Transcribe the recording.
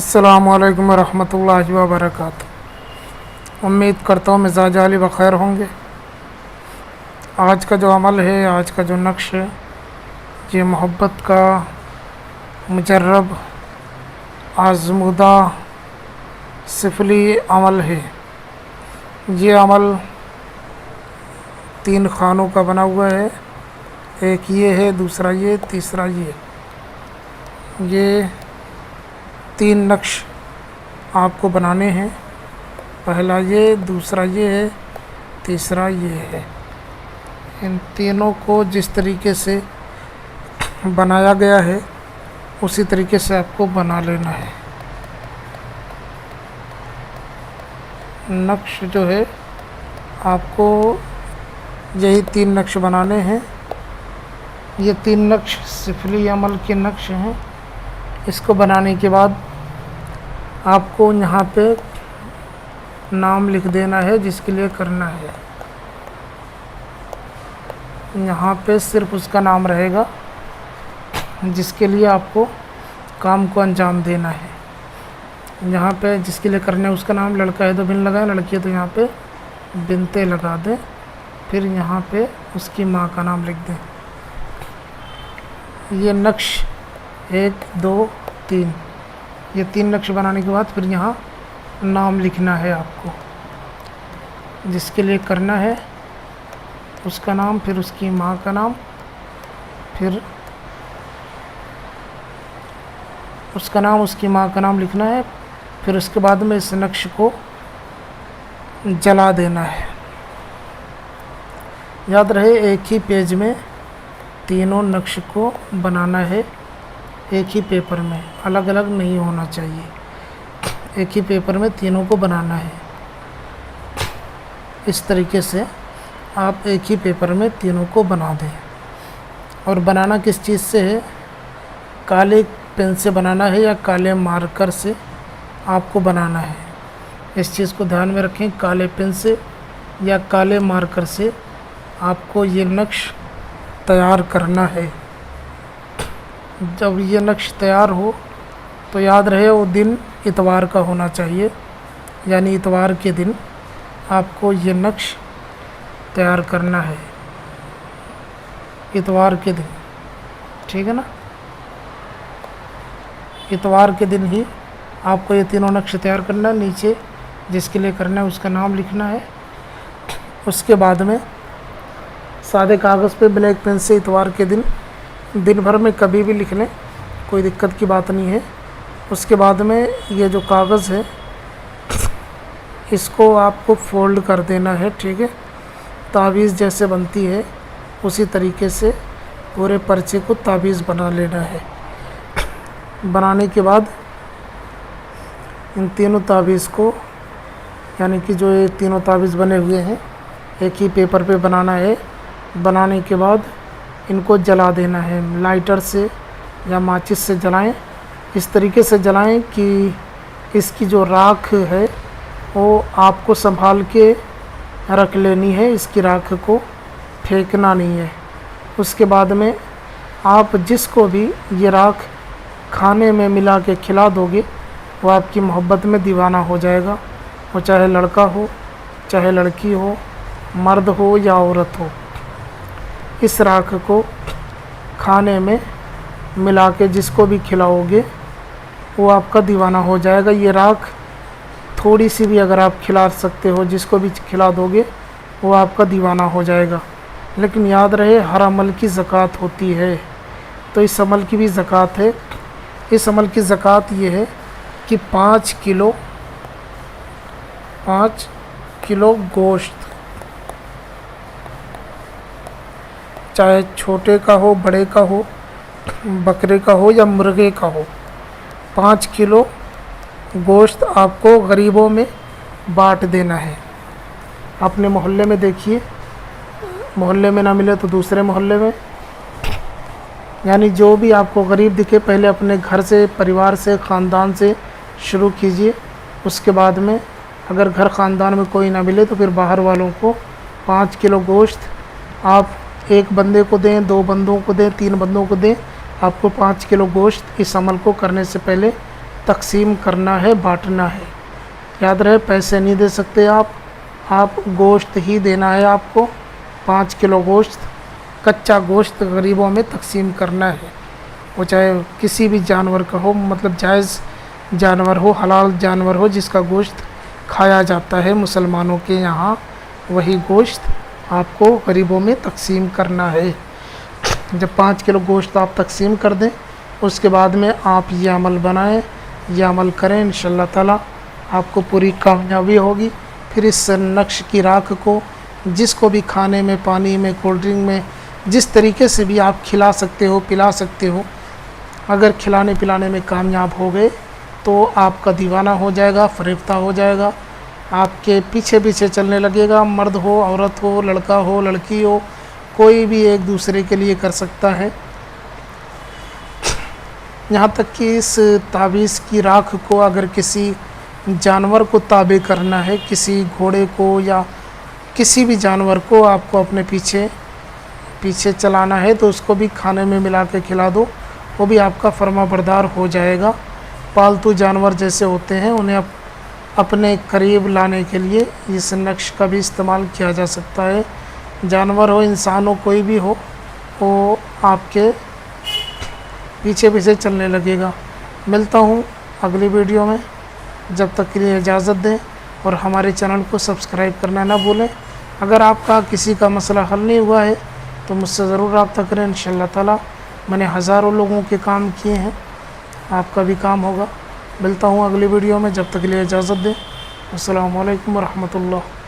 अस्सलामुअलैकुम रहमतुल्लाहि व बरकातुहू। उम्मीद करता हूँ मिजाज आली बखैर होंगे। आज का जो अमल है, आज का जो नक्श है, ये मोहब्बत का मुजर्रब आज़मूदा सिफली अमल है। ये अमल 3 खानों का बना हुआ है। एक ये है, दूसरा ये, तीसरा ये 3 नक्श आपको बनाने हैं। पहला ये, दूसरा ये है, तीसरा ये है। इन तीनों को जिस तरीके से बनाया गया है उसी तरीके से आपको बना लेना है। नक्श जो है आपको यही 3 नक्श बनाने हैं। ये 3 नक्श सिफली अमल के नक्श हैं। इसको बनाने के बाद आपको यहाँ पे नाम लिख देना है जिसके लिए करना है। यहाँ पे सिर्फ उसका नाम रहेगा जिसके लिए आपको काम को अंजाम देना है। यहाँ पे जिसके लिए करना है उसका नाम, लड़का है तो बिन लगाए, लड़की है तो यहाँ पे बिनते लगा दें। फिर यहाँ पे उसकी माँ का नाम लिख दें। ये नक्श 1 2 3, ये 3 नक्श बनाने के बाद फिर यहाँ नाम लिखना है आपको। जिसके लिए करना है उसका नाम, फिर उसकी माँ का नाम, फिर उसका नाम, उसकी माँ का नाम लिखना है। फिर उसके बाद में इस नक्श को जला देना है। याद रहे, एक ही पेज में तीनों नक्श को बनाना है। एक ही पेपर में, अलग अलग नहीं होना चाहिए। एक ही पेपर में तीनों को बनाना है। इस तरीके से आप एक ही पेपर में तीनों को बना दें। और बनाना किस चीज़ से है? काले पेन से बनाना है या काले मार्कर से आपको बनाना है। इस चीज़ को ध्यान में रखें, काले पेन से या काले मार्कर से आपको ये नक्श तैयार करना है। जब ये नक्श तैयार हो तो याद रहे वो दिन इतवार का होना चाहिए, यानी इतवार के दिन आपको ये नक्श तैयार करना है। इतवार के दिन, ठीक है ना? इतवार के दिन ही आपको ये तीनों नक्श तैयार करना है। नीचे जिसके लिए करना है उसका नाम लिखना है। उसके बाद में सादे कागज़ पे ब्लैक पेन से इतवार के दिन भर में कभी भी लिख लें, कोई दिक्कत की बात नहीं है। उसके बाद में ये जो कागज़ है इसको आपको फोल्ड कर देना है, ठीक है? तावीज़ जैसे बनती है उसी तरीके से पूरे पर्चे को तावीज़ बना लेना है। बनाने के बाद इन तीनों तावीज़ को, यानी कि जो ये तीनों तावीज़ बने हुए हैं, एक ही पेपर पे बनाना है। बनाने के बाद इनको जला देना है। लाइटर से या माचिस से जलाएं। इस तरीके से जलाएं कि इसकी जो राख है वो आपको संभाल के रख लेनी है। इसकी राख को फेंकना नहीं है। उसके बाद में आप जिसको भी ये राख खाने में मिला के खिला दोगे वो आपकी मोहब्बत में दीवाना हो जाएगा। वो चाहे लड़का हो, चाहे लड़की हो, मर्द हो या औरत हो। इस राख को खाने में मिला के जिसको भी खिलाओगे वो आपका दीवाना हो जाएगा। ये राख थोड़ी सी भी अगर आप खिला सकते हो, जिसको भी खिला दोगे वो आपका दीवाना हो जाएगा। लेकिन याद रहे, हर अमल की ज़कात होती है, तो इस अमल की भी ज़कात है। इस अमल की ज़कात ये है कि 5 किलो गोश्त, चाहे छोटे का हो, बड़े का हो, बकरे का हो या मुर्गे का हो, 5 किलो गोश्त आपको गरीबों में बांट देना है। अपने मोहल्ले में देखिए, मोहल्ले में ना मिले तो दूसरे मोहल्ले में, यानी जो भी आपको गरीब दिखे पहले अपने घर से, परिवार से, ख़ानदान से शुरू कीजिए। उसके बाद में अगर घर ख़ानदान में कोई ना मिले तो फिर बाहर वालों को 5 किलो गोश्त आप एक बंदे को दें, 2 बंदों को दें, 3 बंदों को दें। आपको 5 किलो गोश्त इस अमल को करने से पहले तकसीम करना है, बांटना है। याद रहे, पैसे नहीं दे सकते आप गोश्त ही देना है आपको। 5 किलो गोश्त, कच्चा गोश्त गरीबों में तकसीम करना है। वो चाहे किसी भी जानवर का हो, मतलब जायज़ जानवर हो, हलाल जानवर हो, जिसका गोश्त खाया जाता है मुसलमानों के यहाँ, वही गोश्त आपको गरीबों में तकसीम करना है। जब 5 किलो गोश्त आप तकसीम कर दें, उसके बाद में आप ये अमल बनाएं, ये अमल करें, इंशाअल्लाह ताला आपको पूरी कामयाबी होगी। फिर इस नक्श की राख को जिसको भी खाने में, पानी में, कोल्ड ड्रिंक में, जिस तरीके से भी आप खिला सकते हो, पिला सकते हो, अगर खिलाने पिलाने में कामयाब हो गए तो आपका दीवाना हो जाएगा, फरेफ्ता हो जाएगा, आपके पीछे पीछे चलने लगेगा। मर्द हो, औरत हो, लड़का हो, लड़की हो, कोई भी एक दूसरे के लिए कर सकता है। यहाँ तक कि इस तावीज़ की राख को अगर किसी जानवर को ताबे करना है, किसी घोड़े को या किसी भी जानवर को आपको अपने पीछे पीछे चलाना है, तो उसको भी खाने में मिला के खिला दो, वो भी आपका फर्माबरदार हो जाएगा। पालतू जानवर जैसे होते हैं, उन्हें अपने करीब लाने के लिए इस नक्श का भी इस्तेमाल किया जा सकता है। जानवर हो, इंसान हो, कोई भी हो, वो आपके पीछे पीछे चलने लगेगा। मिलता हूँ अगली वीडियो में, जब तक के लिए इजाज़त दें और हमारे चैनल को सब्सक्राइब करना ना भूलें। अगर आपका किसी का मसला हल नहीं हुआ है तो मुझसे ज़रूर रब्ता करें, इंशाअल्लाह ताला। मैंने हज़ारों लोगों के काम किए हैं, आपका भी काम होगा। मिलता हूँ अगली वीडियो में, जब तक के लिए इजाज़त दें। अस्सलामु अलैकुम व रहमतुल्लाह।